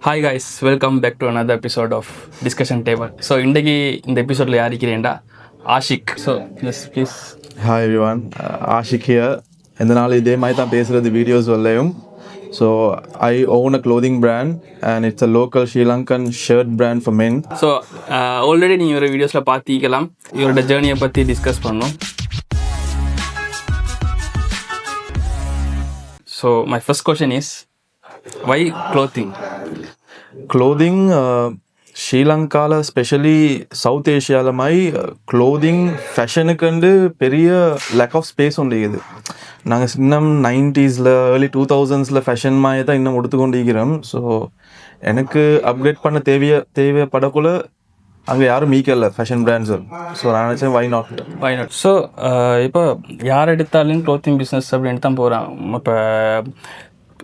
Hi guys, welcome back to another episode of discussion table. So இன்றைக்கி இந்த எபிசோடில் யார் இருக்கிறேன்டா Ashik. So yes please. Hi everyone, Ashik here. இந்த நாள் இதே மாதிரி தான் பேசுகிறது வீடியோஸ் வரலையும். So I own a clothing brand and it's a local Sri Lankan shirt brand for men. So already நீங்கள் ஒரு வீடியோஸில் பார்த்திக்கலாம், இவரோட ஜேர்னியை பற்றி டிஸ்கஸ் பண்ணோம். So my first question is why clothing? Clothing ஸ்ரீலங்காவில் ஸ்பெஷலி சவுத் ஏஷியாவில் மாதிரி க்ளோதிங் ஃபேஷனுக்குண்டு பெரிய லேக் ஆஃப் ஸ்பேஸ் உண்டு இது. நாங்கள் இன்னும் 90s ஏர்லி 2000s ஃபேஷன் மாதிரி தான் இன்னும் எடுத்துக்கொண்டிருக்கிறோம். ஸோ எனக்கு அப்கிரேட் பண்ண தேவைப்படக்குள்ள அங்கே யாரும் மீக்கல ஃபேஷன் பிராண்ட்ஸ். ஸோ நான் நினச்சேன் வை நாட். ஸோ இப்போ யார் எடுத்தாலும் க்ளோத்திங் பிஸ்னஸ் அப்படின்னு தான் போகிறான். இப்போ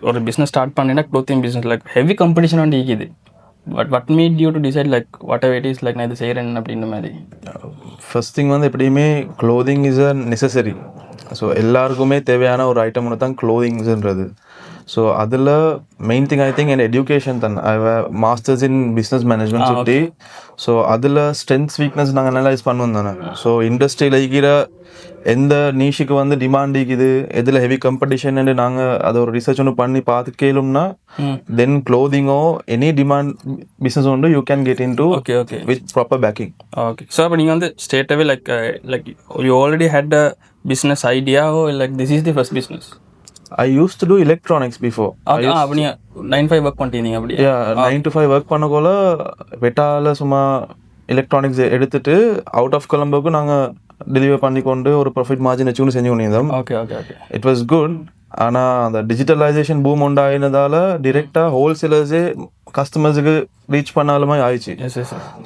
ஒரு பிஸ்னஸ் ஸ்டார்ட் பண்ணினா clothing business like heavy competition வந்து இருக்குது. But what made you to decide like whatever it is like நான் இது செய்கிறேன் அப்படின்ற மாதிரி? ஃபர்ஸ்ட் திங் எப்படியுமே clothing is a necessary. So எல்லாருக்குமே தேவையான ஒரு ஐட்டம் ஒன்று தான் க்ளோதிங்ஸுன்றது. ஸோ அதில் main thing I think N education தான். ஐ மாஸ்டர்ஸ் இன் பிஸ்னஸ் மேனேஜ்மெண்ட் சுட்டி. ஸோ அதில் ஸ்ட்ரென்த்ஸ் வீக்னஸ் நாங்கள் அனலைஸ் பண்ணுவோம் தானே. ஸோ இண்டஸ்ட்ரியில் இருக்கிற எந்த நீஷுக்கு டிமாண்ட் இருக்குது, எதில் ஹெவி காம்படிஷன் நாங்கள் அதை ஒரு ரிசர்ச் ஒன்று பண்ணி பார்த்து கேளும்னா தென் க்ளோதிங்கோ எனி டிமாண்ட் பிஸ்னஸ் ஒன்று you can get in to with proper packing. Okay. So அப்போ நீங்கள் ஸ்ட்ரெயிட்டாகவே like you already had a business idea like this is the first business? I used to do electronics before. அப்போ நீங்கள் 9-5 work பண்ணிட்டீங்க அப்படி? 9 to 5 work பண்ணக்குள்ள வெட்டால சும்மா electronics எடுத்துட்டு out of கொலம்போக்கு நாங்கள் டெலிவரி பண்ணி கொண்டு ஒரு ப்ராஃபிட் மார்ஜின் வச்சு செஞ்சு கொண்டிருந்தோம். Okay okay okay. It was good. ஆனால் அந்த டிஜிட்டலைசேஷன் பூம் உண்டாயினதால டிரெக்டாக ஹோல்சேலர்ஸே கஸ்டமர்ஸுக்கு ரீச் பண்ணாலுமே ஆயிடுச்சு.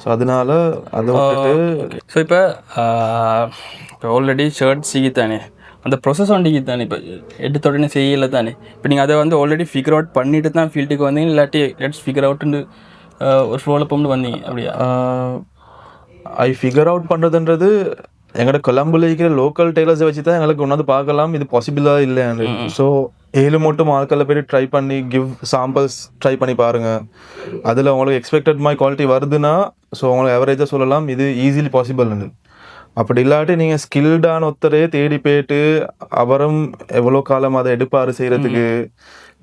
ஸோ அதனால அதை வந்துட்டு ஸோ இப்போ ஆல்ரெடி ஷர்ட் சிக்கித்தானே அந்த ப்ரொசஸ் வண்டிக்கு தானே இப்போ எடுத்த உடனே செய்யலை தானே. இப்போ நீங்கள் அதை ஆல்ரெடி ஃபிகர் அவுட் பண்ணிட்டு தான் ஃபீல்டுக்கு வந்தீங்க, இல்லாட்டி லெட்ஸ் ஃபிகர் அவுட்டுன்னு ஒரு ஃப்ளோவில் போட்டு வந்தீங்க அப்படியா? ஐ ஃபிகர் அவுட் பண்ணுறதுன்றது எங்களோட கொலம்புல இருக்கிற லோக்கல் டெய்லர்ஸை வச்சு தான் எங்களுக்கு ஒன்றாவது பார்க்கலாம் இது பாசிபிளாக இல்லையான்னு. ஸோ மட்டும் ஆட்களில் போய்ட்டு ட்ரை பண்ணி கிவ் சாம்பிள்ஸ் ட்ரை பண்ணி பாருங்கள். அதில் உங்களுக்கு எக்ஸ்பெக்டட் மாதிரி குவாலிட்டி வருதுன்னா ஸோ உங்களுக்கு அவரேஜாக சொல்லலாம் இது ஈஸிலி பாசிபிள்னு. அப்படி இல்லாட்டி நீங்கள் ஸ்கில்டான ஒருத்தரே தேடி போயிட்டு அவரும் எவ்வளோ காலம் அதை எடுப்பார் செய்கிறதுக்கு,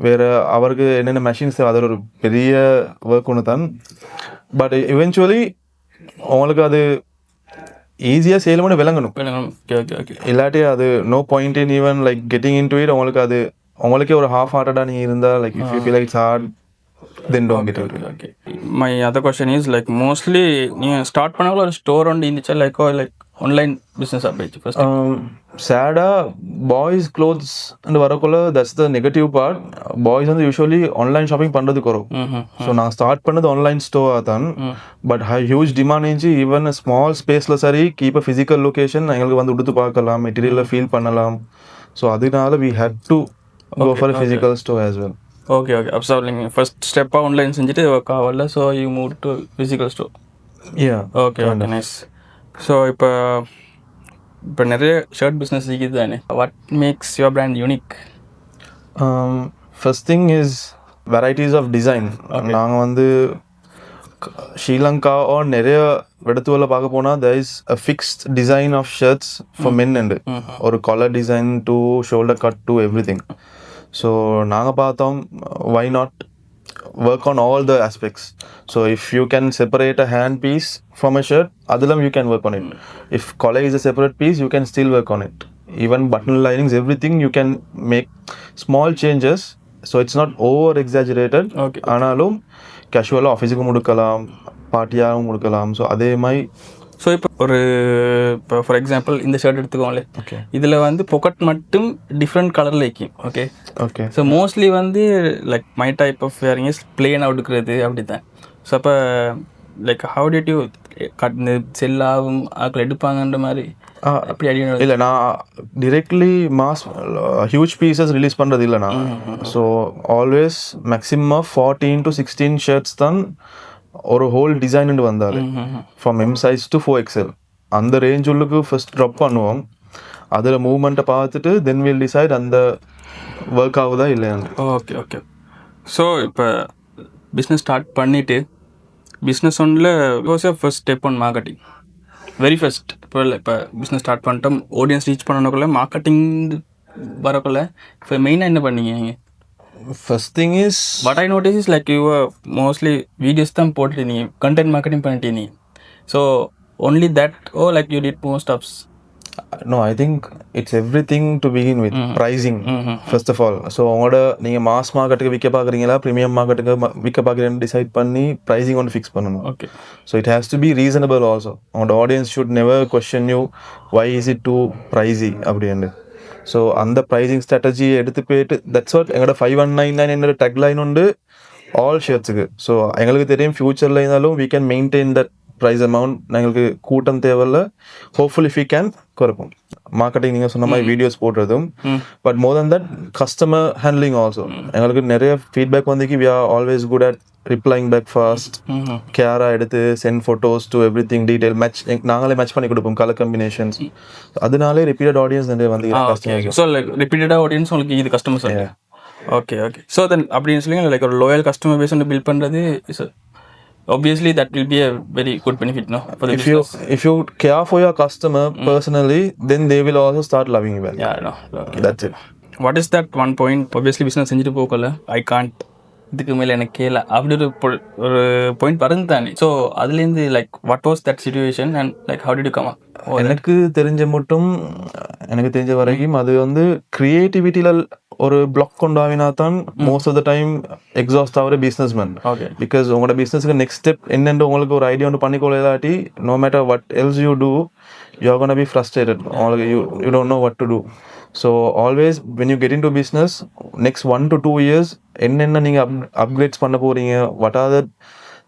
வேறு அவருக்கு என்னென்ன மெஷின்ஸ் அதில் ஒரு பெரிய ஒர்க் ஒன்று தான். பட் இவென்ச்சுவலி உங்களுக்கு அது ஈஸியாக செய்யலும்னு விளங்கணும். இல்லாட்டி அது no point in even like getting in to it. உங்களுக்கு அது உங்களுக்கே ஒரு ஹாஃப் ஹார்ட்டடாக நீங்கள் இருந்தால் like if you feel like it's hard then don't get it. Okay. My other question is like mostly நீங்கள் ஸ்டார்ட் பண்ணாலும் ஒரு ஸ்டோர் ஒன்று இருந்துச்சா லைக் ஆன்லைன் பிஸ்னஸ் அப்படி ஃபர்ஸ்ட்? சேடாக பாய்ஸ் க்ளோத்ஸ் வரக்குள்ள that's the negative part. Boys usually online shopping பண்ணுறது குறவு. ஸோ நான் ஸ்டார்ட் பண்ணது ஆன்லைன் ஸ்டோராக தான். பட் ஹியூஜ் டிமாண்ட் இருந்துச்சு. ஈவன் ஸ்மால் ஸ்பேஸில் சரி கீப் அ ஃபிசிக்கல் லொக்கேஷன் எங்களுக்கு எடுத்து பார்க்கலாம், மெட்டீரியலில் ஃபீல் பண்ணலாம். ஸோ அதனால we had to go for physical store as well. Okay okay. அப்போ நீங்கள் ஃபர்ஸ்ட் ஸ்டெப்பாக ஆன்லைன் செஞ்சுட்டு ஒர்க் ஆகல, so you move to physical store. Okay okay, nice. So இப்போ நிறைய ஷர்ட் பிஸ்னஸ் இருக்குது தானே. What makes your brand unique? First thing is varieties of design. நாங்கள் ஸ்ரீலங்காவோ நிறைய இடத்துல பார்க்க போனால் there is a fixed design of shirts for men and ஒரு collar design to shoulder cut to everything. So நாங்கள் பார்த்தோம் why not work on all the aspects. So if you can separate a hand piece from a shirt, adilam you can work on it. If collar is a separate piece, you can still work on it. Even button linings, everything you can make small changes. So it's not over exaggerated. Okay. ஆனாலும் கேஷுவலாக ஆஃபீஸுக்கு முடுக்கலாம், பார்ட்டியாகவும் முடுக்கலாம். So அதே மாதிரி so இப்போ for example இந்த shirt எடுத்துக்கோங்களே. Okay. இதில் pocket மட்டும் டிஃப்ரெண்ட் கலரில் இருக்கும். Okay okay. So mostly like my type of wearing is பிளேனாக எடுக்கிறது அப்படி தான். ஸோ அப்போ like how did you cut செல்லாகும் ஆக்கள் எடுப்பாங்கன்ற மாதிரி அப்படி அடி இல்லை. நான் directly mass huge pieces release பண்ணுறது இல்லைண்ணா. So always maximum 14 to 16 shirts தான் ஒரு ஹோல் டிசைன் வந்தார். From M size to 4XL அந்த ரேஞ்ச் உள்ளுக்கு ஃபர்ஸ்ட் ட்ராப் பண்ணுவோம். அதில் மூவ்மெண்ட்டை பார்த்துட்டு தென் வில் டிசைட் அந்த ஒர்க் ஆகுதா இல்லையான்னு. Okay okay. ஸோ இப்போ பிஸ்னஸ் ஸ்டார்ட் பண்ணிவிட்டு பிஸ்னஸ் ஒன்றில் was your first step on marketing very first இப்போ பிஸ்னஸ் ஸ்டார்ட் பண்ணிட்டோம் ஆடியன்ஸ் ரீச் பண்ணணுக்குள்ள மார்க்கெட்டிங் வரக்குள்ள இப்போ மெயினாக என்ன பண்ணீங்க நீங்கள் first thing is what I notice is like you mostly videos தான் போட்டுருந்தீங்க கண்டென்ட் மார்க்கெட்டிங் பண்ணிட்டீங்க so only that oh like you did most of no I think it's everything to begin with pricing first of all. So உங்களோட நீங்கள் mass மார்க்கெட்டுக்கு விற்க பார்க்குறீங்களா premium மார்க்கெட்டுக்கு விற்க பார்க்குறீங்கன்னு டிசைட் பண்ணி ப்ரைஸிங் ஒன்று ஃபிக்ஸ் பண்ணணும். Okay so it has to be reasonable also. உங்களோட audience should never question you why is it too pricey அப்படின்னு. ஸோ அந்த ப்ரைஸிங் ஸ்ட்ராட்டஜியை எடுத்து போயிட்டு தட்ஸ் வாட் எங்களோட 5199 என்னோட டெக்லைன் உண்டு ஆல் ஷர்ட்ஸுக்கு. ஸோ எங்களுக்கு தெரியும் ஃபியூச்சரில் இருந்தாலும் we can maintain that price amount. எங்களுக்கு கூட்டம் தேவையில்ல. ஹோப்ஃபுல்லி வி கேன் குறைப்போம். மார்க்கெட்டிங் நீங்கள் சொன்ன மாதிரி வீடியோஸ் போடுறதும் but more than that customer handling also. எங்களுக்கு நிறைய ஃபீட்பேக் வந்துக்கு we are always good at replying back fast. கேராக எடுத்து send photos to everything detail match நாங்களே மேட்ச் பண்ணி கொடுப்போம் கலர் காம்பினேஷன்ஸ். அதனாலே ரிப்பீட்டட் ஆடியன்ஸ் நிறைய வந்து கஸ்டமர்ஸ். ஸோ லைக் ரிப்பீட்டடாக ஆடியன்ஸ் உங்களுக்கு இது கஸ்டமர்ஸ். Okay okay. ஸோ தென் அப்படின்னு சொல்லி லைக் ஒரு லோயல் கஸ்டமர் பேஸ் வந்து பில்ட் பண்ணுறது is obviously that will be a very good benefit, no, for the business. If you care for your customer personally, then they will also start loving you well. Yeah, no, okay. That's it. What is that one point? Obviously business செஞ்சுட்டு போகல I can't இதுக்கு மேலே எனக்கு கேள அப்படி ஒரு point வருந்தானே. So அதுலேருந்து like what was that situation and like how did you come அப்? எனக்கு தெரிஞ்ச வரைக்கும் அது வந்து கிரியேட்டிவிட்டியில் ஒரு பிளாக் கொண்டாவினா தான் most of the time exhaust ஆகிற பிஸ்னஸ் மேன். ஓகே. பிகாஸ் உங்களோட பிஸ்னஸ்க்கு நெக்ஸ்ட் ஸ்டெப் என்னென்று உங்களுக்கு ஒரு ஐடியா ஒன்று பண்ணிக்கொள்ள இல்லாட்டி no matter what else you do you are gonna be frustrated. உங்களுக்கு you don't know what to do. So always when you get in to business next 1 to 2 years என்னென்ன நீங்கள் upgrades பண்ண போகிறீங்க, what are the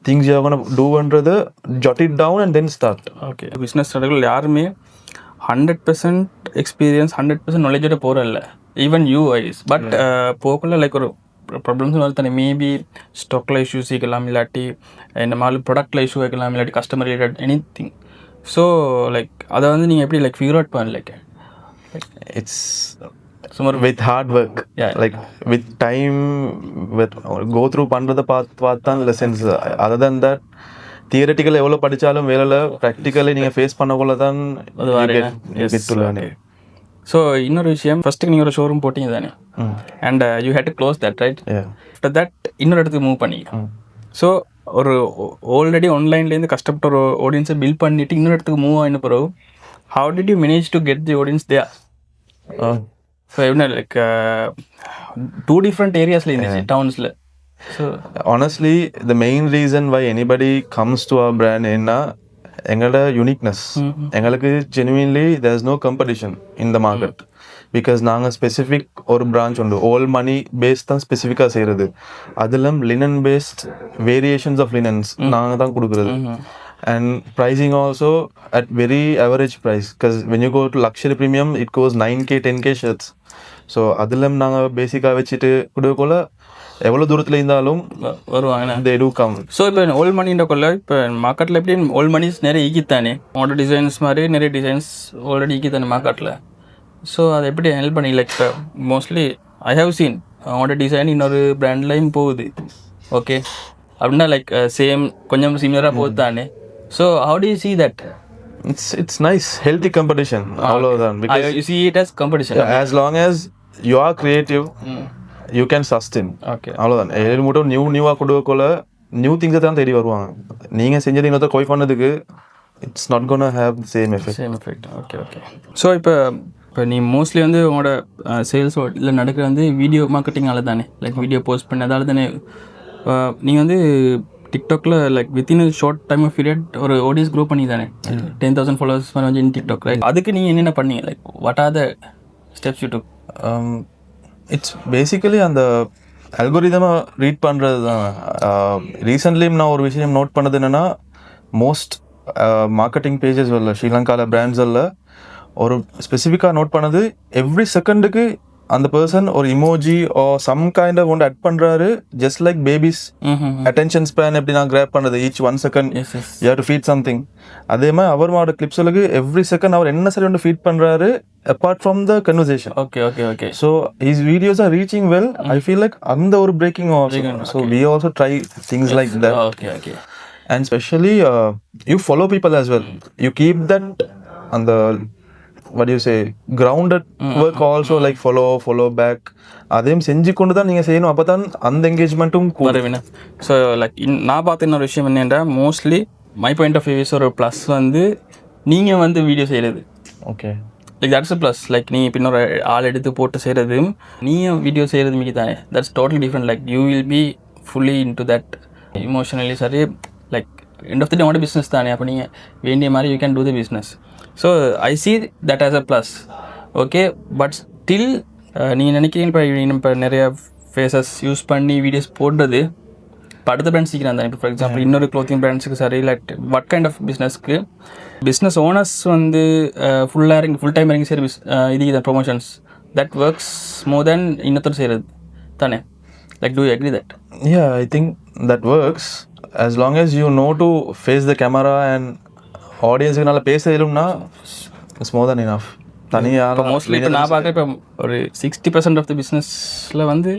things you are gonna டூன்றதை jot it down and then start. Okay. Business ஸ்டார்டர்கள் யாருமே 100% experience 100% நாலேஜோட போகிறல்ல. Even you ஐஸ் பட் போகக்குள்ள லைக் ஒரு ப்ராப்ளம்ஸ் தானே. மேபி ஸ்டாக்ல இஷ்யூஸ் இருக்கலாம், இல்லாட்டி இந்த மாதிரி ப்ராடக்டில் இஷ்யூ இருக்கலாம், இல்லாட்டி customer related anything. So like அதை வந்து நீங்கள் எப்படி லைக் ஃபிகர் அவுட் பண்ணல? லைக் இட்ஸ் சுமார் with hard work, like with time, with go through பண்ணுறதை பார்த்து தான் lessons. Other then that theoretical எவ்வளோ படித்தாலும் வேலையில் ப்ராக்டிக்கலி நீங்கள் ஃபேஸ் பண்ணக்குள்ள தான் அது. ஸோ இன்னொரு விஷயம், ஃபஸ்ட்டுக்கு நீங்கள் ஒரு ஷோரூம் போட்டிங்க தானே, and you had to close that right. After that இன்னொரு இடத்துக்கு மூவ் பண்ணி, ஸோ ஒரு ஆல்ரெடி ஆன்லைன்லேருந்து கஷ்டப்பட்ட ஒரு ஆடியன்ஸை பில்ட் பண்ணிவிட்டு இன்னொரு இடத்துக்கு மூவ் ஆகின பிறகு how did you manage to get the audience there? So என்ன லைக் 2 different ஏரியாஸில் இருந்துச்சு டவுன்ஸில். So honestly the main reason why anybody comes to our brand என்ன எங்களோட யூனிக்னஸ். எங்களுக்கு genuinely there is no competition in the market because நாங்கள் specific ஒரு பிரான்ச் உண்டு. ஓல் மணி பேஸ்ட் தான் ஸ்பெசிஃபிக்காக செய்கிறது. அதிலும் linen based variations of linens நாங்கள் தான் கொடுக்குறது. And pricing also at very average price because when you go to luxury premium it goes 9K 10K shirts. So அதிலும் நாங்கள் பேசிக்காக வச்சுட்டு கொடுக்கல எவ்வளோ தூரத்தில் இருந்தாலும் வருவாங்க. they do come. ஸோ இப்போ ஓல்ட் மணின்றக்குள்ள இப்போ மார்க்கெட்டில் எப்படி ஓல்ட் மணிஸ் நிறைய ஈக்கித்தானே, உங்களோட டிசைன்ஸ் மாதிரி நிறைய டிசைன்ஸ் ஆல்ரெடி ஈக்கித்தானே மார்க்கெட்டில். ஸோ அதை எப்படி ஹெல்ப் பண்ணி லைக் இப்போ மோஸ்ட்லி ஐ ஹவ் சீன் அவங்களோட டிசைன் இன்னொரு பிராண்ட்லையும் போகுது. ஓகே அப்படின்னா லைக் சேம் கொஞ்சம் சிமிலராக போகுது தானே. So how to you see that? It's nice healthy competition அவ்வளோதான். because you see it as competition. as long as you are creative you can sustain. Okay அவ்வளோதான். ஏழு மட்டும் நியூவாக கொடுக்கல நியூ திங்ஸை தான் தேடி வருவாங்க. நீங்கள் செஞ்சது இன்னொருத்தர் கோய் பண்ணதுக்கு it's not gonna have same effect. Okay okay. So இப்போ நீ மோஸ்ட்லி வந்து உங்களோட சேல்ஸ் இல்லை நடக்கிற வந்து வீடியோ மார்க்கெட்டிங்கால தானே, லைக் வீடியோ போஸ்ட் பண்ணதால தானே. நீங்கள் வந்து டிக்டாக்ல like within short time of period ஒரு ஆடியன்ஸ் க்ரோ பண்ணி தானே 10,000 ஃபாலோவர்ஸ் வந்து இன் டிக்டாக் ரைட். அதுக்கு நீங்கள் என்னென்ன பண்ணீங்க? Like what are the steps you took? It's basically அந்த அல்கோரிதமாக ரீட் பண்ணுறது தான். ரீசெண்ட்லியும் நான் ஒரு விஷயம் நோட் பண்ணது என்னென்னா மோஸ்ட் மார்க்கெட்டிங் பேஜஸ் வரல ஸ்ரீலங்காவில் பிராண்ட்ஸில் ஒரு ஸ்பெசிஃபிக்காக நோட் பண்ணது எவ்ரி செகண்டுக்கு அந்த பர்சன் ஒரு emoji or some kind of ஒன்று அட் பண்றாரு just like babies attention span எப்படி நான் கிராப் பண்றது each 1 second you have to feed something. அதே மாதிரி அவரோட கிளிப்ஸ்களுக்கு எவ்ரி செகண்ட் அவர் என்ன சரி ஒன்று ஃபீட் பண்றாரு apart from the conversation. Okay so his videos are reaching well. I feel like அந்த ஒரு breaking also. So we also try things like that. Okay And especially you follow people as well. You keep that on the what do you say grounded work also, like follow back. அதையும் செஞ்சு கொண்டு தான் நீங்கள் செய்யணும். அப்போ தான் அந்த என்கேஜ்மெண்ட்டும் வருவேன். ஸோ லைக் நான் பார்த்த இன்னொரு விஷயம் என்னென்னா mostly my point of views ஒரு ப்ளஸ் வந்து நீங்கள் வந்து வீடியோ செய்கிறது. Okay like that's a plus. Like நீங்கள் இப்போ இன்னொரு ஆள் எடுத்து போட்டு செய்கிறதும் நீங்கள் வீடியோ செய்கிறது மிக தானே that's totally different. Like you will be fully in to that emotionally. சரி லைக் எண்ட் ஆஃப் த டே உங்களோட பிஸ்னஸ் தானே. அப்போ நீங்கள் வேண்டிய மாதிரி you can do the business. So I see that as a plus. Okay but still நீங்கள் நினைக்கிறீங்க இப்போ நிறைய ஃபேஸஸ் யூஸ் பண்ணி வீடியோஸ் போடுறது இப்போ அடுத்த பிராண்ட் சீக்கிரம் தான். இப்போ ஃபார் எக்ஸாம்பிள் இன்னொரு க்ளோத்திங் பிராண்ட்ஸுக்கு சரி லைக் வாட் கைண்ட் ஆஃப் பிஸ்னஸ்க்கு பிஸ்னஸ் ஓனர்ஸ் வந்து ஃபுல் டைம் இறங்கி சரி இது promotions that works more than இன்னொருத்தர் செய்கிறது தானே. Like do you agree that? Yeah, I think that works as long as you know to face the camera and audience-க்கு நல்லா பேச இயலும்னா it's more than enough. தனியாக இப்போ மோஸ்ட்லி இப்போ நான் பார்க்குறேன் இப்போ ஒரு 60% ஆஃப் த பிஸ்னஸில் வந்து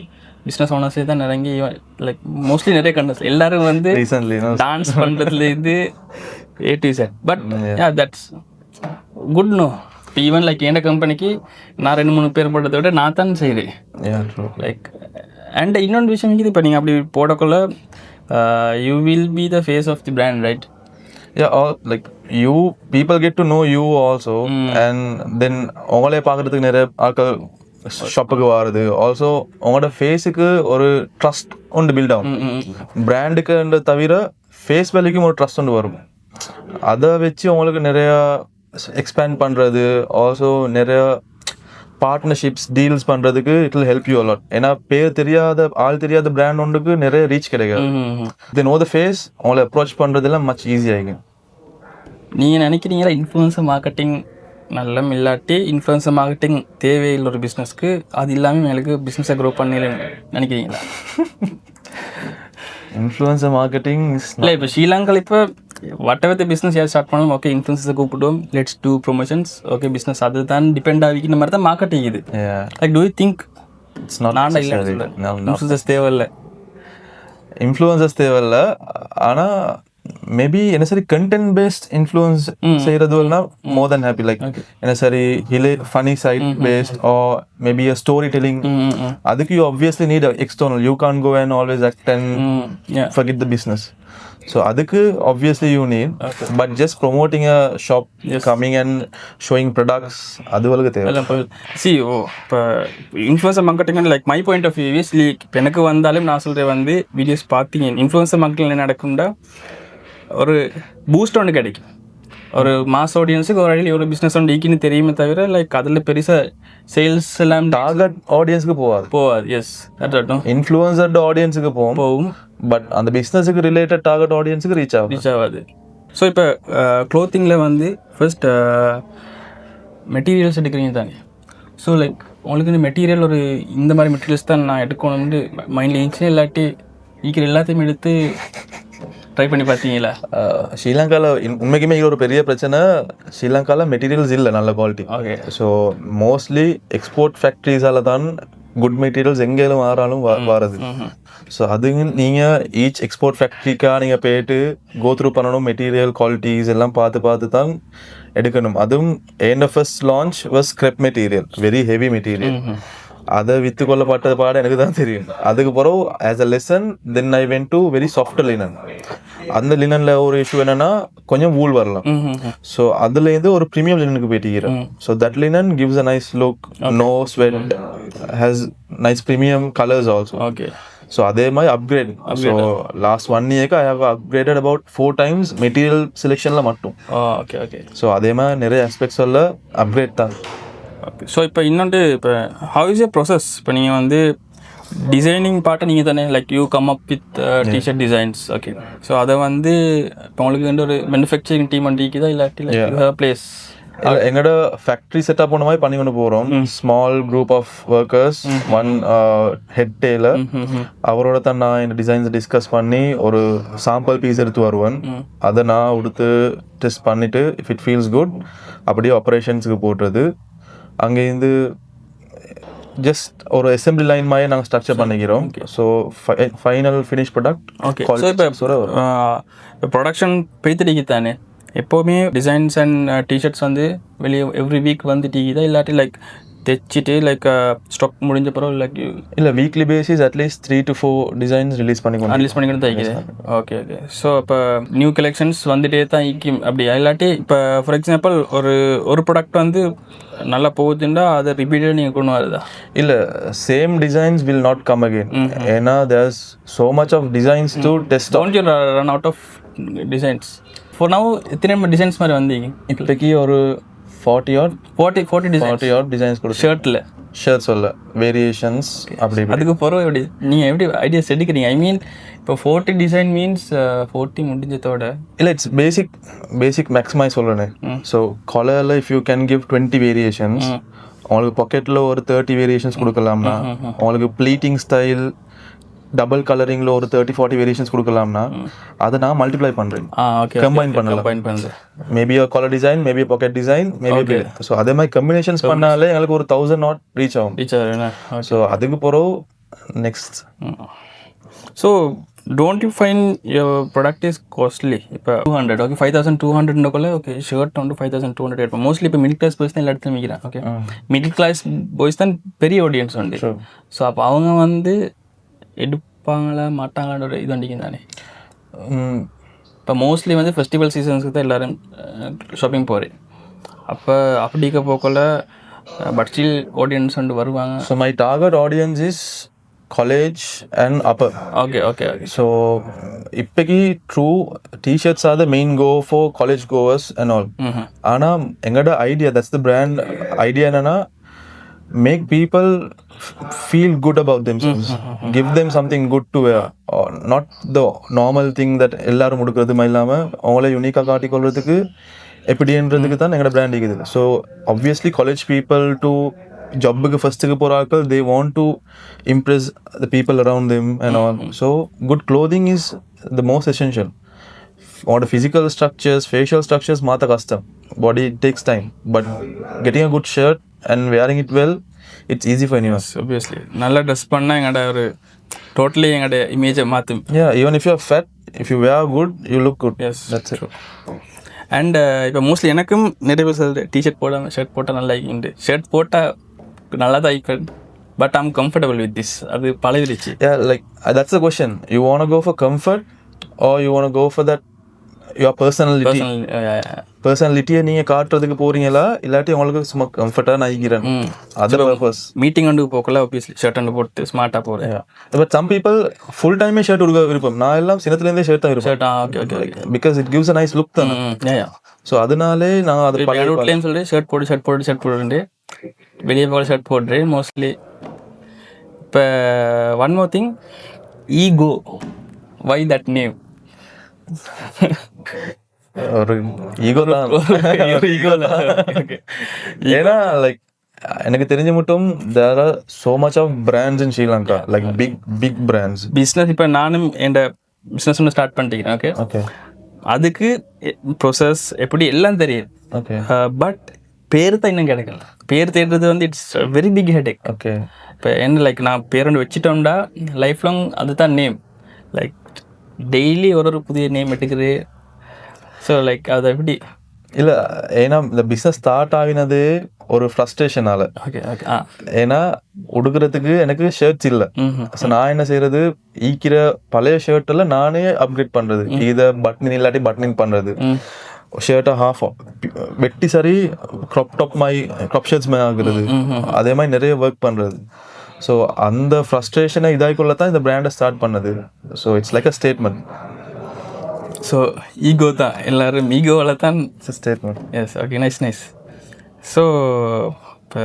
பிஸ்னஸ் ஓனர்ஸே தான் இறங்கி லைக் மோஸ்ட்லி நிறைய கண்டஸ் எல்லாரும் வந்து ரீசன்ட்லி டான்ஸ் பண்ணுறதுலேருந்து A to Z. But that's good. No இப்போ ஈவன் லைக் என் கம்பெனிக்கு நான் 2-3 பேர் போட்டதை விட நான் தான் செய்கிறேன். லைக் அண்ட் இன்னொன்று விஷயம் இருக்குது இப்போ நீங்கள் அப்படி போடக்குள்ள you will be the face of the brand right. all like you people get to know you also and then உங்களே பார்க்குறதுக்கு நிறைய ஆட்கள் ஷாப்புக்கு வருது. ஆல்சோ உங்களோட ஃபேஸுக்கு ஒரு ட்ரஸ்ட் ஒன்று பில்ட் ஆகும். பிராண்டுக்கு தவிர ஃபேஸ் வேல்யூக்கும் ஒரு ட்ரஸ்ட் ஒன்று வரும். அதை வச்சு உங்களுக்கு நிறையா எக்ஸ்பேண்ட் பண்ணுறது ஆல்சோ நிறைய பார்ட்னர்ஷிப்ஸ் டீல்ஸ் பண்ணுறதுக்கு it will help you allot. ஏன்னா பேர் தெரியாத ஆள் தெரியாத பிராண்ட் ஒன்றுக்கு நிறைய ரீச் கிடைக்காது. தென் நோ த ஃபேஸ் அவங்கள அப்ரோச் பண்ணுறதுலாம் மச் ஈஸியாகிங்க. நீங்கள் நினைக்கிறீங்களா இன்ஃப்ளூயன்சர் மார்க்கெட்டிங் நல்ல இல்லாட்டி இன்ஃப்ளூயன்சர் மார்க்கெட்டிங் தேவையில்லை ஒரு பிஸ்னஸ்க்கு? அது இல்லாமல் எனக்கு பிஸ்னஸை க்ரோ பண்ணலன்னு நினைக்கிறீங்களா? இன்ஃப்ளூயன்சர் மார்க்கெட்டிங் இல்லை இப்போ ஸ்ரீலங்காவில் இப்போ வாட் எவர் த பிஸ்னஸ் யார் ஸ்டார்ட் பண்ணணும் ஓகே இன்ஃப்ளூயன்சஸை கூப்பிடுவோம் let's do promotions okay business அது தான் டிபெண்ட் ஆகிக்கிற மாதிரி தான் மார்க்கெட்டிங் இது. Like do you think it's not influencers தேவையில்லை? இன்ஃப்ளூயன்சஸ் தேவையில்லை. ஆனால் மேபி என்ன சரி கண்டென்ட் பேஸ்ட் இன்ஃப்ளூயன்ஸ் செய்கிறதுனா மோர் தென் ஹாப்பி. லைக் என்ன சரி funny side based or maybe a story telling. அதுக்கு you obviously need external. You can go and always act and forget the business. So அதுக்கு obviously you need. But just promoting a shop coming and showing products அதுவளுக்கு தேவை. சி ஓ இப்போ influencer marketing like my point of view is இப்போ எனக்கு வந்தாலும் நான் சொல்கிறேன் வந்து வீடியோஸ் பார்த்தீங்க இன்ஃப்ளூயன்சர் மார்க்கெட்டிங் என்ன நடக்கும்டா ஒரு பூஸ்ட் ஒன்று கிடைக்கும். ஒரு மாஸ் ஆடியன்ஸுக்கு ஒரு அடியில் ஒரு பிஸ்னஸ் ஒன்று ஈக்கின்னு தெரியுமே தவிர லைக் அதில் பெருசாக சேல்ஸ் எல்லாம் டார்கெட் ஆடியன்ஸுக்கு போகாது. எஸ் கரெக்டாக இன்ஃப்ளூயன்சர் ஆடியன்ஸுக்கு போகும். பட் அந்த பிஸ்னஸுக்கு ரிலேட்டட் டார்கெட் ஆடியன்ஸுக்கு ரீச் ஆகாது. ஸோ இப்போ க்ளோத்திங்கில் வந்து ஃபர்ஸ்ட் மெட்டீரியல்ஸ் எடுக்கிறீங்க தானே. ஸோ லைக் உங்களுக்கு இந்த மெட்டீரியல் ஒரு இந்த மாதிரி மெட்டீரியல்ஸ் தான் நான் எடுக்கணும்னு மைண்டில் இருந்துச்சு இல்லாட்டி ஈக்கிற எல்லாத்தையும் எடுத்து ட்ரை பண்ணி பார்த்தீங்களா? ஸ்ரீலங்காவில் உண்மைக்குமே ஒரு பெரிய பிரச்சனை. ஸ்ரீலங்காவில் மெட்டீரியல்ஸ் இல்லை நல்ல quality. Okay so mostly export ஃபேக்ட்ரிஸால் தான் குட் மெட்டீரியல்ஸ் எங்கேயும் வாராலும் வாரது. ஸோ அது நீங்கள் ஈச் எக்ஸ்போர்ட் ஃபேக்ட்ரிக்காக நீங்கள் போயிட்டு கோ த்ரூ பண்ணணும். மெட்டீரியல் குவாலிட்டிஸ் எல்லாம் பார்த்து தான் எடுக்கணும். அதுவும் first launch was scrap material, very heavy material. அதை விற்று கொள்ளப்பட்டது பாட எனக்கு தான் தெரியும். அதுக்கு பிறகு as a lesson then I went to very soft linen. அந்த லினனில் ஒரு இஷ்யூ என்னன்னா கொஞ்சம் வூல் வரலாம். ஸோ அதுலேருந்து ஒரு ப்ரீமியம் லினனுக்கு போயிட்டு. So that linen gives a nice look, no sweat, has nice premium colours also. Okay so அதே மாதிரி upgrade. So last 1 year I have upgraded about 4 times material செலெக்ஷனில் மட்டும். ஓகே ஸோ அதே மாதிரி நிறைய ஆஸ்பெக்ட்ஸில் அப்கிரேட் தான். ஓகே ஸோ இப்போ இன்னொன்று இப்போ ஹவ் இஸ் ஏ ப்ராசஸ்? இப்போ நீங்கள் வந்து டிசைனிங் பார்ட்டை நீங்கள் தானே like you come up with T-shirt designs. Okay so அதை வந்து இப்போ உங்களுக்கு வந்து ஒரு மேனுஃபேக்சரிங் டீம் வந்து இருக்குதா இல்லாட்டி லைக் யூ ஹேவ் பிளேஸ்? எங்களோட ஃபேக்ட்ரி செட்டப் பண்ண மாதிரி பண்ணி கொண்டு போகிறோம். Small group of workers, one head tailor, அவரோட தான் நான் இந்த டிசைன்ஸ் டிஸ்கஸ் பண்ணி ஒரு சாம்பிள் பீஸ் எடுத்து வருவேன். அதை நான் கொடுத்து டெஸ்ட் பண்ணிவிட்டு இஃப் இட் ஃபீல்ஸ் குட் அப்படியே ஆப்ரேஷன்ஸுக்கு போட்டுறது. அங்கேருந்து ஜஸ்ட் ஒரு அசெம்பிளி லைன் மாதிரி நாங்கள் ஸ்ட்ரக்சர் பண்ணிக்கிறோம். So final finish product. Okay, so இப்போ ப்ரொடக்ஷன் போய்த்துடிக்கு தானே எப்போவுமே டிசைன்ஸ் அண்ட் டிஷர்ட்ஸ் வந்து வெளியே எவ்ரி வீக் வந்து டீக்குதா இல்லாட்டி லைக் தைச்சிட்டு லைக் ஸ்டாக் முடிஞ்ச பிறகு லைக் இல்லை weekly basis at least 3 to 4 designs release பண்ணிக்கொண்டு தைக்குது. Okay okay. ஸோ இப்போ நியூ கலெக்ஷன்ஸ் வந்துட்டே தான் இக்கும் அப்படியா இல்லாட்டி இப்போ ஃபார் எக்ஸாம்பிள் ஒரு ப்ராடக்ட் வந்து நல்லா போகுதுன்னா அதை ரிப்பீட்டடாக நீங்கள் கொண்டு வருதா? இல்லை, same designs will not come again. ஏன்னா there's so much of designs to test. Don't you run out of designs for now? எத்தனை டிசைன்ஸ் மாதிரி வந்தீங்க இப்போக்கி? ஒரு 40 டிசைன்ஸ் கூட ஷர்ட் சொல்ல வேரியேஷன்ஸ் அப்படி. அதுக்கு பிறகு எப்படி நீங்கள் எப்படி ஐடியாஸ் எடுக்கிறீங்க? ஐ மீன் இப்போ 40 டிசைன் மீன்ஸ் 40 முடிஞ்சதோட இல்லை, இட்ஸ் பேசிக் மேக்ஸிமைஸ் சொல்கிறேன். ஸோ காலரில் if you can give 20 variations, உங்களுக்கு பாக்கெட்டில் ஒரு 30 வேரியேஷன்ஸ் கொடுக்கலாம்னா, உங்களுக்கு ப்ளீட்டிங் ஸ்டைல் டபுள் கலரிங்கில் ஒரு 30-40 வேரியேஷன்ஸ் கொடுக்கலாம்னா அதை நான் மல்டிப்ளை பண்ணுறேன், கம்பைன் பண்ணலாம். Maybe collar design, maybe pocket design, maybe. So அதே மாதிரி கம்பினேஷன்ஸ் பண்ணாலே எங்களுக்கு ஒரு 1000 நாட் ரீச் ஆகும். ஸோ அதுக்கு பிறகு next. So don't you fine your product is costly? இப்போ 200 ஓகே 5200 ஓகே ஷர்ட் வந்து 5200 எடுப்போம். மோஸ்ட்லி இப்போ மிடில் கிளாஸ் பாய்ஸ் தான் எல்லா இடத்துலையும் விற்கிறேன். ஓகே, மிடில் கிளாஸ் பாய்ஸ் தான் பெரிய ஆடியன்ஸ் உண்டு. ஸோ அப்போ அவங்க வந்து எடுப்பாங்களா மாட்டாங்களான்ற ஒரு இது வண்டிக்கு தானே. இப்போ மோஸ்ட்லி வந்து ஃபெஸ்டிவல் சீசன்ஸுக்கு தான் எல்லோரும் ஷாப்பிங் போகிறேன். அப்போ அப்படிக்க போக்கல பட் ஸ்டில் ஆடியன்ஸ் வந்து வருவாங்க. So my target audience is college and upper. Okay. So இப்போக்கி true t-shirts are the main go for college goers and all. ஆனால் எங்களோட idea, that's the brand idea என்னன்னா, make people feel good about themselves, give them something good to wear, or not the normal thing that எல்லாரும் கொடுக்கறதுமா இல்லாமல் அவங்கள யூனிக்காக காட்டிக்கொள்றதுக்கு எப்படின்றதுக்கு தான் எங்களோட brand இருக்குது. So obviously college people to ஜப்புக்கு ஃபஸ்ட்டுக்கு போகிற ஆட்கள், they want to impress the people around them and all. So good clothing is the most essential. Or physical structures, facial structures மாற்ற கஷ்டம், body it takes time, but getting a good shirt and wearing it well, it's easy for anyone. Obviously நல்லா dress பண்ணால் எங்களோட ஒரு totally எங்களோட இமேஜை மாற்றும். Even if you are fat, if you wear good, you look good. Yes, that's it. And இப்போ mostly எனக்கும் நிறைய பேர் சொல்கிற டிஷர்ட் போடாமல் ஷர்ட் போட்டால் நல்லா இருக்குண்டு. ஷர்ட் போட்டால் நல்லா தான் இருக்கும், but I'm comfortable with this. அது பழகிடுச்சு. Like that's the question. You want to go for comfort or you want to go for that your personality நீங்கள் காட்டுறதுக்கு போகிறீங்களா, இல்லாட்டி உங்களுக்கு சும்மா கம்ஃபர்ட்டாக நான் ஆகிக்கிறேன், அது பர்பஸ். மீட்டிங் வந்து போக்கல ஆப்வியஸ்லி ஷர்ட் அண்டு போட்டு ஸ்மார்ட்டாக போகிறேன். பட் சம் பீப்புள் ஃபுல் டைமே ஷர்ட் கொடுக்க விருப்பம். நான் எல்லாம் சின்னத்துலேருந்தே ஷர்ட் தான் விருப்பம். Okay because it gives a nice look தான். ஸோ அதனாலே நான் அது பழைய சொல்லி ஷர்ட் போட்டு வெளியே போகிற ஷர்ட் போடுறேன் மோஸ்ட்லி. இப்போ one more thing, ego, why that name? ஒரு ஈகோ தான். ஏன்னா லைக் எனக்கு தெரிஞ்ச மட்டும் there are so much of brands in Sri Lanka, like big brands. Business இப்போ நானும் என் பிஸ்னஸ் ஒன்று ஸ்டார்ட் பண்ணிட்டேன். ஓகே, அதுக்கு ப்ரொசஸ் எப்படி எல்லாம் தெரியும். ஓகே, பட் பேர் தான் இன்னும் கிடைக்கல. பேர் தேடுறது வந்து it's very big headache. Okay, இப்போ என்ன லைக் நான் பேர் ஒன்று வச்சுட்டோம்டா லைஃப் லாங் அதுதான் நேம். லைக் டெய்லி ஒரு புதிய நேம் எடுக்குது. ஸோ லைக் அதை எப்படி இல்லை, ஏன்னா இந்த பிஸ்னஸ் ஸ்டார்ட் ஆகினது ஒரு ஃப்ரஸ்ட்ரேஷனால. ஓகே. ஏன்னா உடுக்கிறதுக்கு எனக்கு ஷர்ட்ஸ் இல்லை. ஸோ நான் என்ன செய்யறது, ஈக்கிற பழைய ஷர்ட்டில் நானே அப்கிரேட் பண்ணுறது, இதை பட்னின் இல்லாட்டி பட்னின் பண்ணுறது, ஷர்ட்டை ஹாஃப் வெட்டி சரி க்ராப் ஷர்ட்ஸ் மாதிரி ஆகுறது, அதே மாதிரி நிறைய ஒர்க் பண்ணுறது. ஸோ அந்த ஃப்ரஸ்ட்ரேஷனை இதாகிக்குள்ள தான் இந்த பிராண்டை ஸ்டார்ட் பண்ணது. So it's like a statement. So ego தான், எல்லோரும் ஈகோவில் தான் statement. Yes, okay, nice. So இப்போ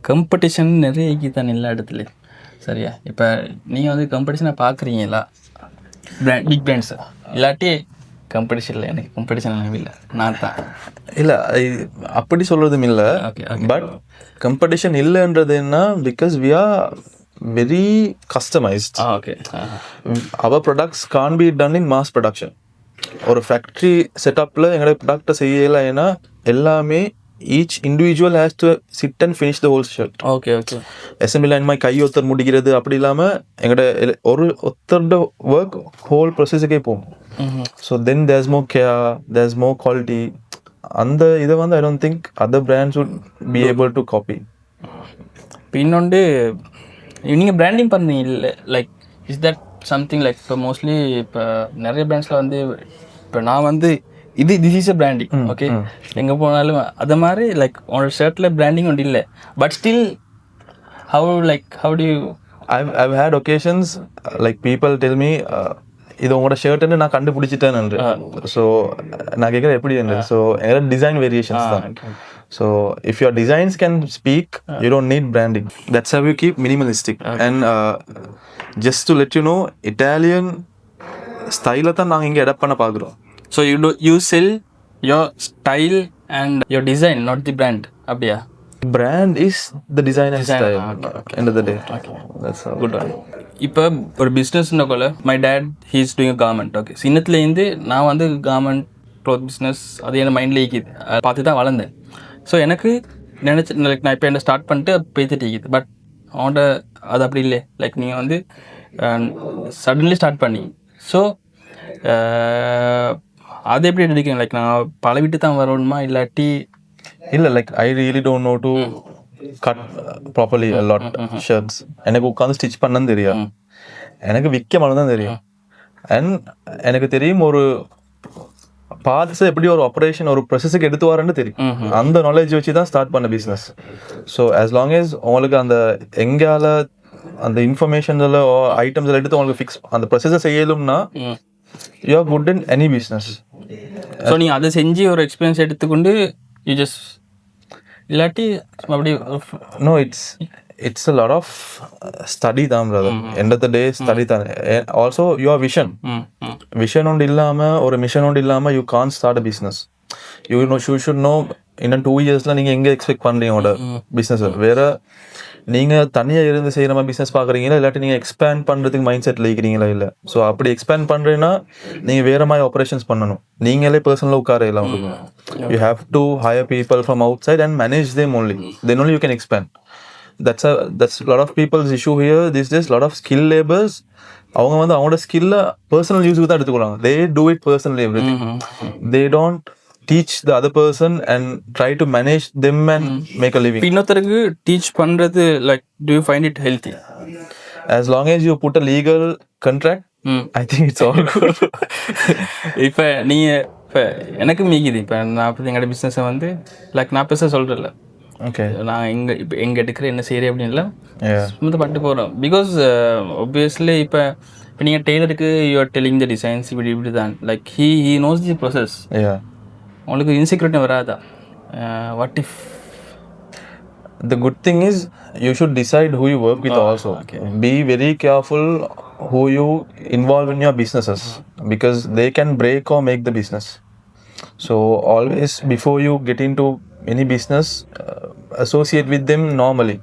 காம்படிஷன் நிறைய ஈக்கி தான் எல்லா இடத்துலையும், சரியா? இப்போ நீங்கள் வந்து காம்படிஷனை பார்க்குறீங்களா பிக் பிராண்ட்ஸை, இல்லாட்டி காம்படிஷனில் எனக்கு காம்படிஷன் இல்லை, நான் தான். இல்லை அப்படி சொல்கிறதும் இல்லை. ஓகே பட் கம்படிஷன் இல்லைன்றது என்ன, because we are very customised. Okay. Our products can be done in mass production. ஒரு ஃபேக்ட்ரி செட்டப்பில் எங்களோட ப்ராடக்டை செய்யலை. ஏன்னா எல்லாமே each individual has to sit and finish the whole shirt. Okay okay. Assembly line மாதிரி கை ஒருத்தர் முடிக்கிறது அப்படி இல்லாமல் எங்களோட ஒருத்தரோட ஒர்க் ஹோல் ப்ரொசஸுக்கே போகும். So then there's more care, there's more quality. அந்த இதை வந்து I don't think other brands would be able to copy. இப்போ இன்னொன்று நீங்கள் பிராண்டிங் பண்ணீங்க இல்லை, like is that something like இப்போ மோஸ்ட்லி இப்போ நிறைய பிராண்ட்ஸில் வந்து இப்போ நான் வந்து this is a branding. Okay, எங்கே போனாலும் அது மாதிரி லைக் உங்களோட ஷர்ட்டில் பிராண்டிங் ஒன்று இல்லை, but still how do you... I've had occasions like people tell me இது உங்களோட ஷர்ட்டுன்னு நான் கண்டுபிடிச்சிட்டேன்னு. ஸோ நான் கேட்குறேன் எப்படி என்று. ஸோ எங்களோட டிசைன் வேரியேஷன்ஸ் தான். So if your designs can speak, you don't need branding. That's how you keep minimalistic. And just to let you know, Italian ஸ்டைலை தான் நாங்கள் இங்கே அடாப்ட் பண்ண பார்க்குறோம். So you sell your style and your design, not the brand. அப்படியா? Brand is the design and style. End of the day. Okay. That's all. Good one. இப்போ ஒரு பிஸ்னஸ்னால my dad he is doing garment. Okay, சின்னத்துலேருந்து நான் வந்து garment cloth business அது என் மைண்டில் இருக்குது, அதை பார்த்து தான் வளர்ந்தேன். ஸோ எனக்கு நினச்சி லைக் நான் இப்போ என்ன ஸ்டார்ட் பண்ணிட்டு பேத்துட்டு இருக்குது. பட் அவன்கிட்ட அது அப்படி இல்லை. லைக் நீங்கள் வந்து சடன்லி ஸ்டார்ட் பண்ணி, ஸோ அது எப்படி எடுக்கிறீங்க? லைக் நான் பழவிட்டு தான் வரணுமா இல்லாட்டி? இல்லை, like I really don't know to cut properly a lot shirts. எனக்கு உட்காந்து ஸ்டிச் பண்ணன்னு தெரியும், எனக்கு விற்க மட்டும் தான் தெரியும். அண்ட் எனக்கு தெரியும் ஒரு பார்ட்ஸ் எப்படி ஒரு ஆப்ரேஷன் ஒரு ப்ரொசஸுக்கு எடுத்து வரேன்னு தெரியும். அந்த நாலேஜ் வச்சு தான் ஸ்டார்ட் பண்ண business. So as long as உங்களுக்கு அந்த எங்கால அந்த இன்ஃபர்மேஷன்ஸில் ஐட்டம்ஸில் எடுத்து உங்களுக்கு ஃபிக்ஸ் அந்த ப்ரொசஸை செய்யலும்னா you are good in any business. So நீங்கள் அதை செஞ்சு ஒரு எக்ஸ்பீரியன்ஸ் எடுத்துக்கொண்டு யூ ஜஸ்ட் இல்லாட்டி அப்படி? No, it's a lot of study தான் brother. End of the day study தான். Also your vision ஒன்று இல்லாமல் ஒரு மிஷன் ஒன்று இல்லாமல் you can't start a business. You should know இன்னும் 2 yearsல நீங்கள் எங்கே எக்ஸ்பெக்ட் பண்ணுறீங்க உங்களோட பிஸ்னஸ். வேறு நீங்கள் தனியாக இருந்து செய்கிற மாதிரி பிஸ்னஸ் பார்க்குறீங்களா, இல்லாட்டி நீங்கள் எக்ஸ்பேண்ட் பண்ணுறதுக்கு மைண்ட் செட்டில் இருக்கிறீங்களா? இல்லை. ஸோ அப்படி எக்ஸ்பேண்ட் பண்ணுறீங்கன்னா நீங்கள் வேறு மாதிரி ஆப்ரேஷன்ஸ் பண்ணணும். நீங்களே பர்சனலாக உட்கார இல்லை உங்களுக்கு. You have to hire people from outside and manage them only. Then only you can expand. That's a lot of people's issue here. These days lot of skill laborers, அவங்க வந்து அவங்களோட ஸ்கில்லை பர்சனல் யூஸுக்கு தான் எடுத்துக்கிறாங்க. They do it personally everything. They don't teach the other person and try to manage them and make a living. இன்னொருத்தருக்கு teach பண்ணுறது like do you find it healthy? As long as you put a legal contract, I think it's all good. இப்போ நீங்கள் இப்போ எனக்கு மீக்குது. இப்போ நான் இப்போ எங்களோட பிஸ்னஸை வந்து லைக் நான் பெருசாக சொல்கிறேன்ல, ஓகே நான் எங்கே எடுக்கிற என்ன செய்கிறேன் அப்படின்ல சும்மா பட்டு போகிறோம். பிகாஸ் ஒப்வியஸ்லி இப்போ நீங்கள் டெய்லருக்கு you are telling the designs இப்படி தான். Like he knows the process. உங்களுக்கு இன்செக்யூரிட்டி வராதா? What if? The good thing is you should decide who you work with also. Okay. Be very careful who you involve in your businesses, because they can break or make the business. So always before you get into any business, associate with them normally.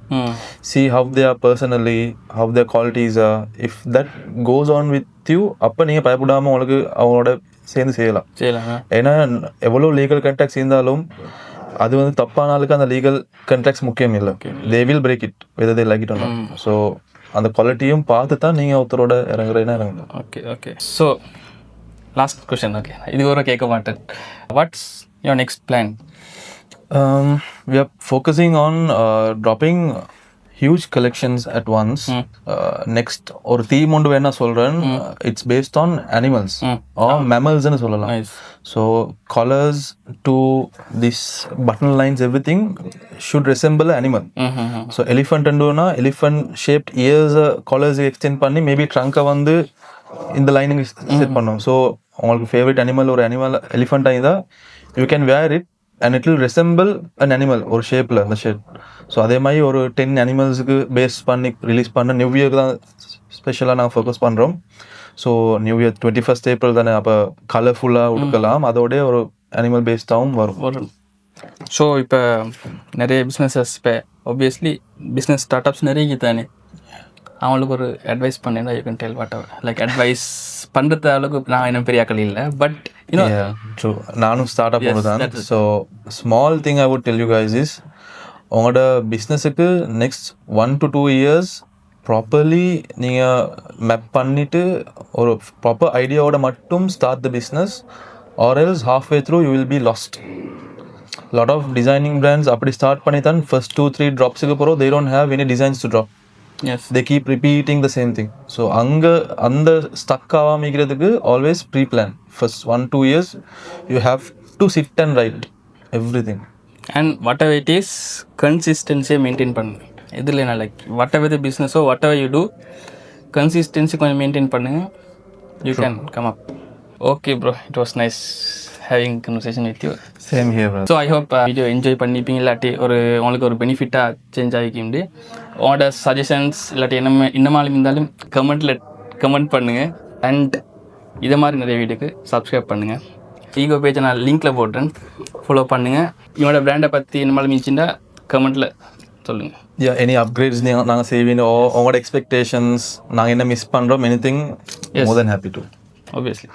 See how they are personally, how their qualities are. If that goes on with you, அப்போ நீங்கள் பயப்படாமல் உங்களுக்கு அவங்களோட சேர்ந்து செய்யலாம். ஏன்னா எவ்வளோ legal contracts இருந்தாலும் அது வந்து தப்பான ஆளுக்கு அந்த லீகல் கான்ட்ராக்ட்ஸ் முக்கியம் இல்லை. They will break it whether they like it or not. So அந்த குவாலிட்டியும் பார்த்து தான் நீங்கள் ஒருத்தரோட இறங்குறீங்கன்னா இறங்கணும். Okay okay. So last question. Okay, இது வரை கேட்க மாட்டேன். What's your next plan? We are focusing on dropping huge collections at once. Next ஒரு theme ஒன்று வேணா சொல்கிறேன். It's based on animals or mammals ன்னு சொல்லலாம். So collars to this button lines, everything should resemble an animal. So elephant ண்டுனா elephant shaped ears collars extend பண்ணி maybe ட்ரங்கை வந்து இந்த லைனிங் செட் பண்ணோம். ஸோ உங்களுக்கு ஃபேவரட் அனிமல் ஒரு அனிமல் எலிஃபண்ட்டாக இருந்தால் you can wear it and it will resemble an animal ஒரு ஷேப்பில் அந்த ஷேப். ஸோ அதே மாதிரி ஒரு 10 அனிமல்ஸுக்கு பேஸ் பண்ணி ரிலீஸ் பண்ண நியூ இயர் தான் ஸ்பெஷலாக நாங்கள் ஃபோக்கஸ் பண்ணுறோம். So new year 21st April தானே, அப்போ கலர்ஃபுல்லாக கொடுக்கலாம், அதோட ஒரு அனிமல் பேஸ்டாகவும் வரும். ஸோ இப்போ நிறைய பிஸ்னஸஸ் இப்போ ஆப்வியஸ்லி பிஸ்னஸ் ஸ்டார்ட் அப்ஸ் நிறைய தானே, அவங்களுக்கு ஒரு அட்வைஸ் பண்ணேன்னா you can tell what ever, like advice பண்ணுறது அளவுக்கு நான் என்ன பெரிய ஆக்கள் இல்லை, பட் யூனோ ட்ரூ, நானும் ஸ்டார்ட் அப் தான். So small thing I would tell you guys is, உங்களோட பிஸ்னஸுக்கு நெக்ஸ்ட் 1 to 2 years ப்ராப்பர்லி நீங்கள் மேப் பண்ணிவிட்டு ஒரு ப்ராப்பர் ஐடியாவோட மட்டும் start the business, or else halfway through you will be lost. Lot of designing brands அப்படி start பண்ணி தான் first 2-3 ட்ராப்ஸுக்கு போகிறோம், they don't have any designs to drop. Yes they keep repeating the same thing. So அங்கே அந்த stuck ஆகாமிக்கிறதுக்கு always pre-plan. First 1-2 years you have to sit and write everything. And whatever it is கன்சிஸ்டன்சியை maintain பண்ணுங்க. இதில் என்ன like whatever the பிஸ்னஸோ whatever you do, consistency கொஞ்சம் maintain பண்ணுங்க, you can come up. Okay bro, it was nice having conversation with you. Same here brother. So I hope video enjoy பண்ணிப்பீங்க, இல்லாட்டி உங்களுக்கு ஒரு பெனிஃபிட்டாக change ஆகிக்கிண்டு. உங்களோட suggestions இல்லாட்டி என்னமாலும் இருந்தாலும் கமெண்ட் பண்ணுங்கள். அண்ட் இதை மாதிரி நிறைய வீடியோக்கு சப்ஸ்கிரைப் பண்ணுங்கள். ஈகோ பேஜை நான் லிங்க்கில் போடுறேன், ஃபாலோ பண்ணுங்கள். இவனோட பிராண்டை பற்றி என்னமாலும் மிஞ்சின்னா கமெண்ட்டில் சொல்லுங்கள். Yeah, any upgrades நாங்கள் செய்வீங்க, உங்களோட எக்ஸ்பெக்டேஷன்ஸ், நாங்கள் என்ன மிஸ் பண்ணுறோம், anything, more than happy to. Obviously.